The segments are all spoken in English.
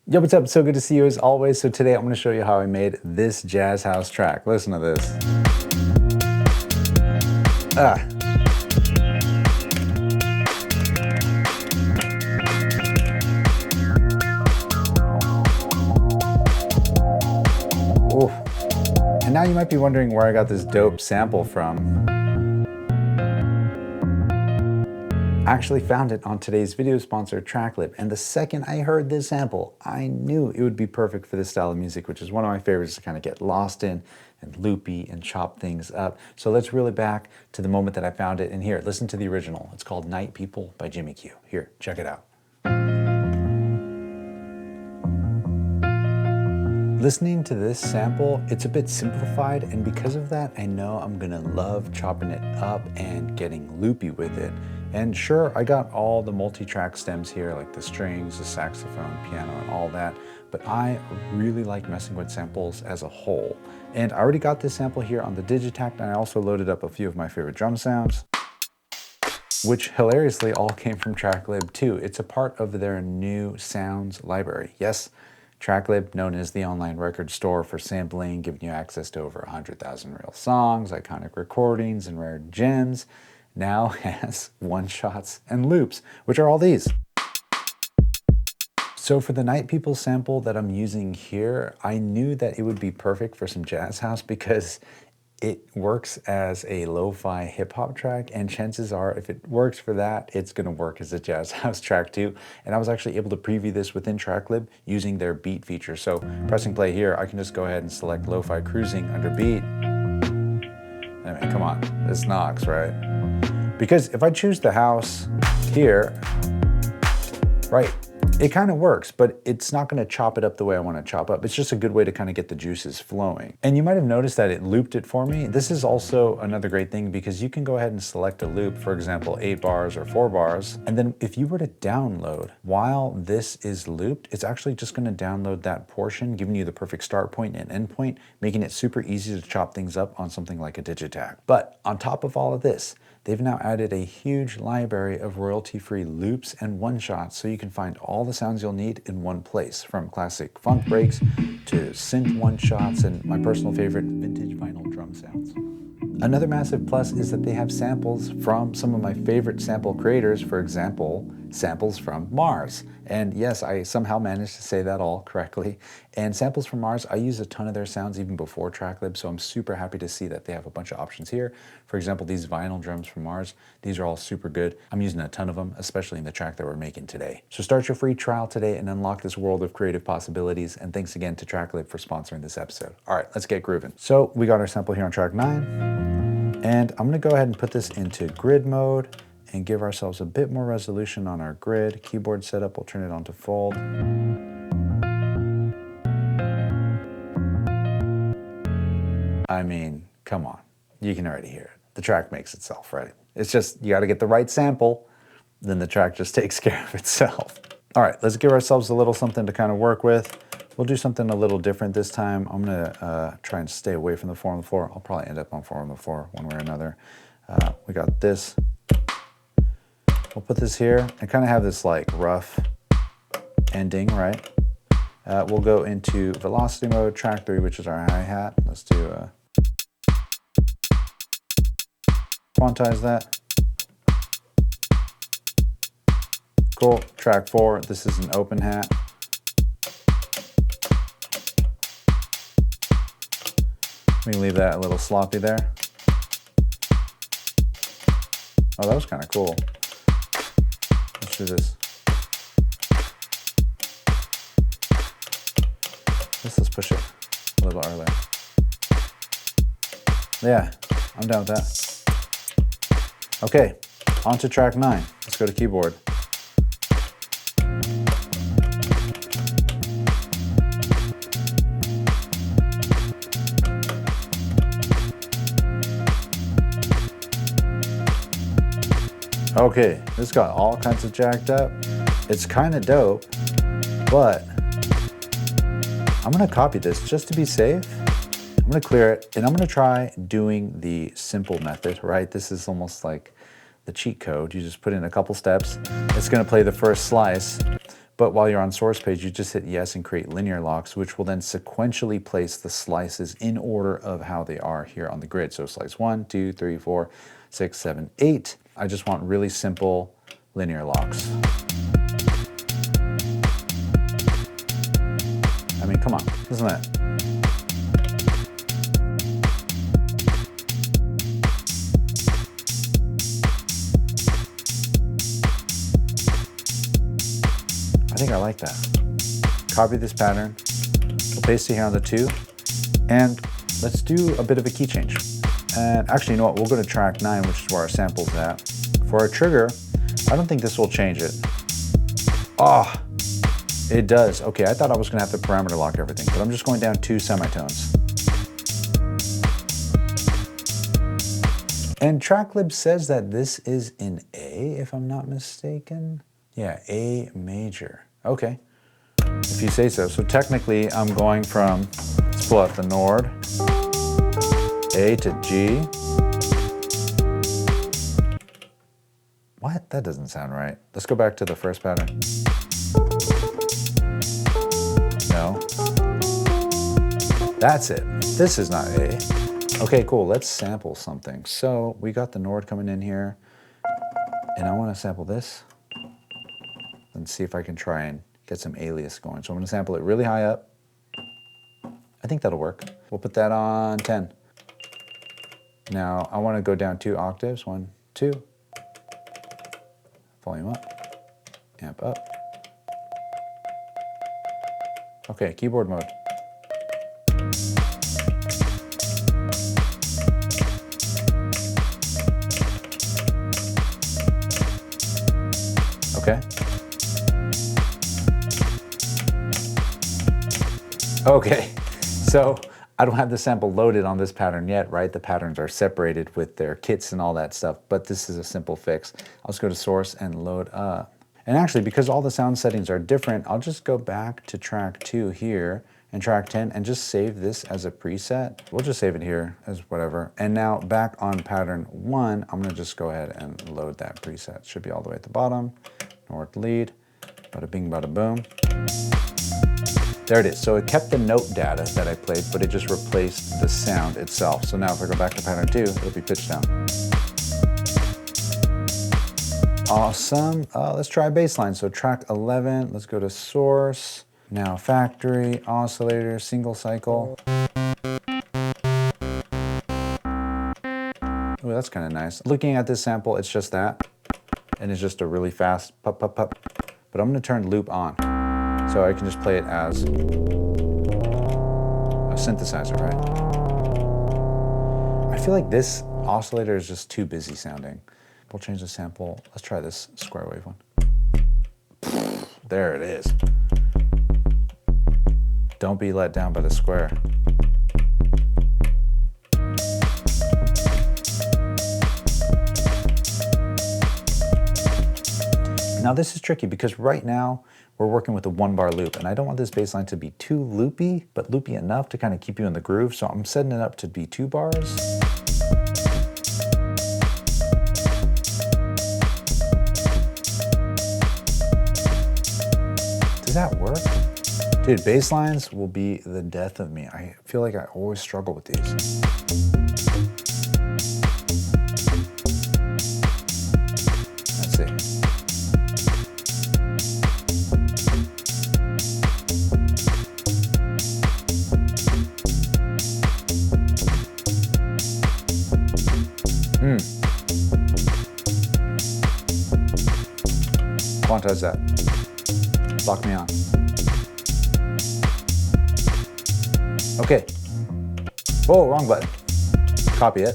Yo, what's up? So good to see you as always. So today I'm going to show you how I made this jazz house track. Listen to this. Oof. And now you might be wondering where I got this dope sample from. I actually found it on today's video sponsor, Tracklib, and the second I heard this sample, I knew it would be perfect for this style of music, which is one of my favorites to kind of get lost in and loopy and chop things up. So let's reel it back to the moment that I found it, and here, listen to the original. It's called Night People by Jimmy Q. Here, check it out. Listening to this sample, it's a bit simplified, and because of that, I know I'm gonna love chopping it up and getting loopy with it. And sure, I got all the multi-track stems here, like the strings, the saxophone, piano, and all that, but I really like messing with samples as a whole. And I already got this sample here on the Digitact, and I also loaded up a few of my favorite drum sounds, which hilariously all came from Tracklib too. It's a part of their new sounds library. Yes, Tracklib, known as the online record store for sampling, giving you access to over 100,000 real songs, iconic recordings, and rare gems, now has one-shots and loops, which are all these. So for the Night People sample that I'm using here, I knew that it would be perfect for some jazz house because it works as a lo-fi hip-hop track, and chances are if it works for that, it's gonna work as a jazz house track too. And I was actually able to preview this within Tracklib using their beat feature. So pressing play here, I can just go ahead and select lo-fi cruising under beat. I mean, come on, this knocks, right? Because if I choose the house here, right, it kind of works, but it's not going to chop it up the way I want to chop up. It's just a good way to kind of get the juices flowing. And you might have noticed that it looped it for me. This is also another great thing because you can go ahead and select a loop, for example, 8 bars or 4 bars. And then if you were to download while this is looped, it's actually just going to download that portion, giving you the perfect start point and end point, making it super easy to chop things up on something like a Digitact. But on top of all of this, they've now added a huge library of royalty-free loops and one-shots, so you can find all the sounds you'll need in one place, from classic funk breaks to synth one-shots and my personal favorite, vintage vinyl drum sounds. Another massive plus is that they have samples from some of my favorite sample creators, for example, samples from Mars. And yes, I somehow managed to say that all correctly. And samples from Mars, I use a ton of their sounds even before Tracklib, so I'm super happy to see that they have a bunch of options here. For example, these vinyl drums from Mars, these are all super good. I'm using a ton of them, especially in the track that we're making today. So start your free trial today and unlock this world of creative possibilities. And thanks again to Tracklib for sponsoring this episode. All right, let's get grooving. So we got our sample here on track 9. And I'm gonna go ahead and put this into grid mode and give ourselves a bit more resolution on our grid. Keyboard setup, we'll turn it on to fold. I mean, come on, you can already hear it. The track makes itself, right? It's just, you gotta get the right sample, then the track just takes care of itself. All right, let's give ourselves a little something to kind of work with. We'll do something a little different this time. I'm gonna try and stay away from the 4 on the floor. I'll probably end up on 4 on the floor one way or another. We got this. We'll put this here and kind of have this like rough ending, right? We'll go into velocity mode, track 3, which is our hi-hat. Let's do quantize that. Cool, track 4, this is an open hat. We can leave that a little sloppy there. Oh, that was kind of cool. Let's do this. Let's push it a little earlier. Yeah, I'm down with that. Okay, on to track 9. Let's go to keyboard. Okay, this got all kinds of jacked up. It's kind of dope, but I'm gonna copy this just to be safe. I'm gonna clear it, and I'm gonna try doing the simple method, right? This is almost like the cheat code. You just put in a couple steps. It's gonna play the first slice, But while you're on source page, you just hit yes and create linear locks, which will then sequentially place the slices in order of how they are here on the grid. So slice 1, 2, 3, 4, 6, 7, 8. I just want really simple linear locks. I mean, come on, isn't it? I think I like that. Copy this pattern, we'll paste it here on the 2, and let's do a bit of a key change. And actually, you know what, we'll go to track 9, which is where our sample's at. For our trigger, I don't think this will change it. Oh, it does. Okay, I thought I was gonna have to parameter lock everything, but I'm just going down 2 semitones. And tracklib says that this is in A, if I'm not mistaken. Yeah, A major. Okay, if you say so. So technically, I'm going from, let's pull out the Nord, A to G. What? That doesn't sound right. Let's go back to the first pattern. No. That's it. This is not A. Okay, cool. Let's sample something. So we got the Nord coming in here, and I want to sample this and see if I can try and get some alias going. So I'm going to sample it really high up. I think that'll work. We'll put that on 10. Now I want to go down 2 octaves. 1, 2. Volume up. Amp up. Okay, keyboard mode. Okay. Okay, so I don't have the sample loaded on this pattern yet, right? The patterns are separated with their kits and all that stuff, but this is a simple fix. I'll just go to source and load up. And actually, because all the sound settings are different, I'll just go back to track 2 here and track 10 and just save this as a preset. We'll just save it here as whatever. And now back on pattern 1, I'm gonna just go ahead and load that preset. It should be all the way at the bottom. North lead, bada bing, bada boom. There it is. So it kept the note data that I played, but it just replaced the sound itself. So now if I go back to pattern 2, it'll be pitched down. Awesome. Let's try bassline. So track 11, let's go to source. Now factory, oscillator, single cycle. Oh, that's kind of nice. Looking at this sample, it's just that. And it's just a really fast pop, pop, pop. But I'm gonna turn loop on. So I can just play it as a synthesizer, right? I feel like this oscillator is just too busy sounding. We'll change the sample. Let's try this square wave one. There it is. Don't be let down by the square. Now this is tricky because right now we're working with a 1-bar loop and I don't want this bass line to be too loopy, but loopy enough to kind of keep you in the groove. So I'm setting it up to be 2 bars. Does that work? Dude, bass lines will be the death of me. I feel like I always struggle with these. Let's see. Quantize that. Lock me on. Okay. Oh, wrong button. Copy it.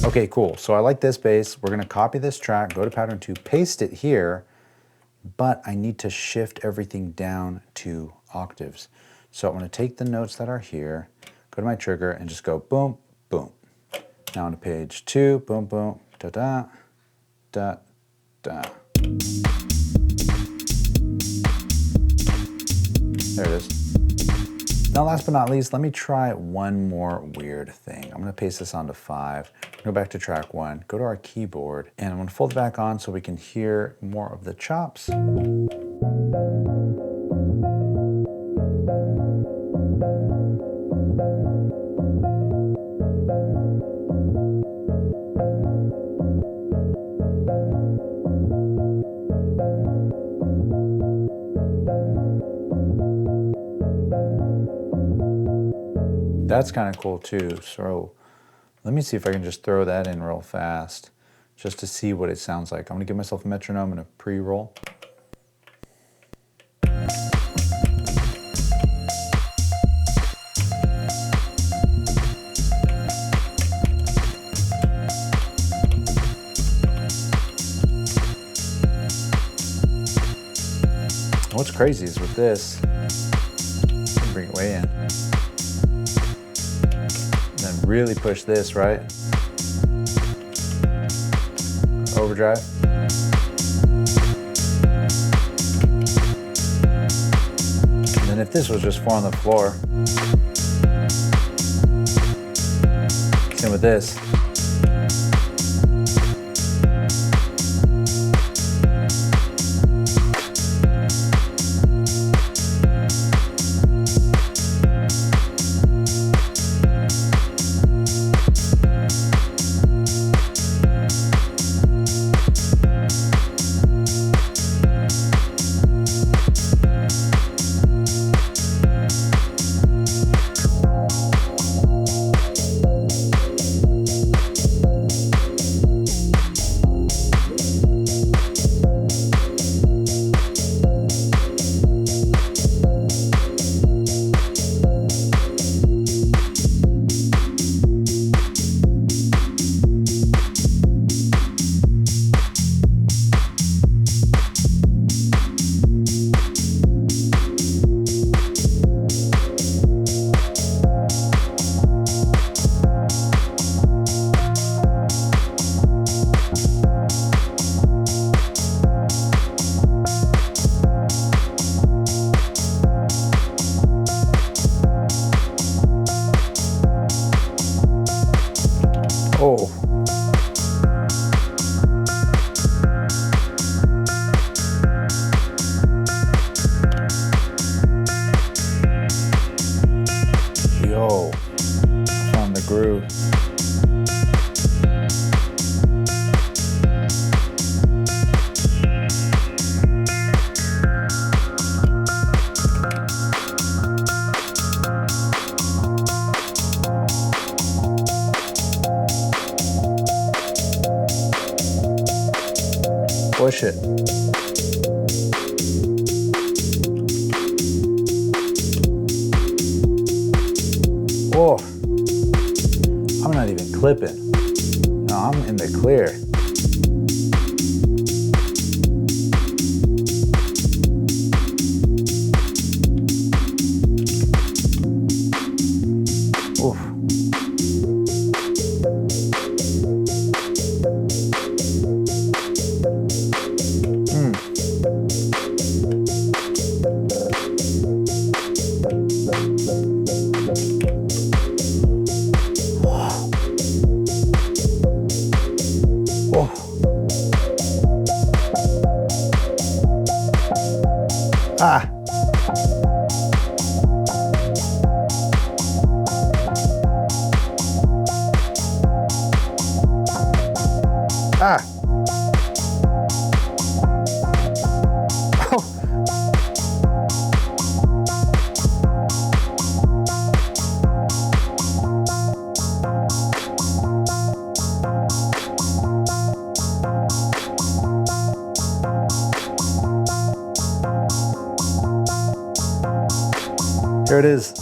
Okay, cool. So I like this bass. We're gonna copy this track, go to pattern 2, paste it here, but I need to shift everything down 2 octaves. So I'm gonna take the notes that are here, go to my trigger and just go boom, boom. Now on to page 2, boom, boom, da, da, da, da. There it is. Now last but not least, let me try one more weird thing. I'm gonna paste this onto 5, go back to track 1, go to our keyboard, and I'm gonna fold it back on so we can hear more of the chops. That's kind of cool too. So let me see if I can just throw that in real fast just to see what it sounds like. I'm gonna give myself a metronome and a pre-roll. What's crazy is with this, bring it way in. Then really push this, right? Overdrive. And then if this was just 4 on the floor, same with this. Oh. Yo, I found the groove. Push it. Whoa. I'm not even clipping. No, I'm in the clear. Oof. Ah. Ah. Oh. Here it is.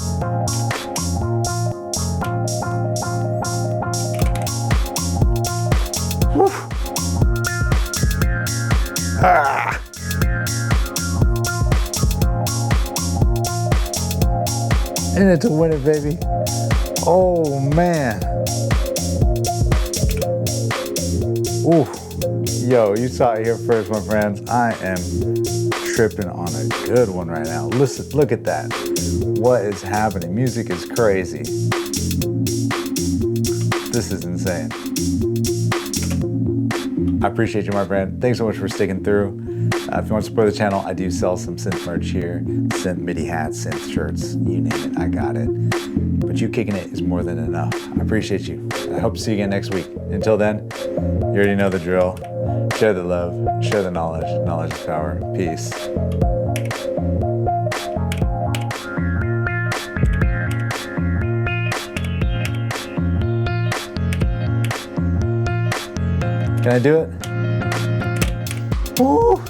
Woo. Ah. In it to win it, baby. Oh man. Ooh. Yo, you saw it here first, my friends. I am tripping on a good one right now. Listen, look at that. What is happening? Music is crazy. This is insane. I appreciate you, my friend. Thanks so much for sticking through. If you want to support the channel, I do sell some synth merch here. Synth MIDI hats, synth shirts, you name it, I got it. But you kicking it is more than enough. I appreciate you. I hope to see you again next week. Until then, you already know the drill. Share the love, share the knowledge. Knowledge is power. Peace. Can I do it? Woo!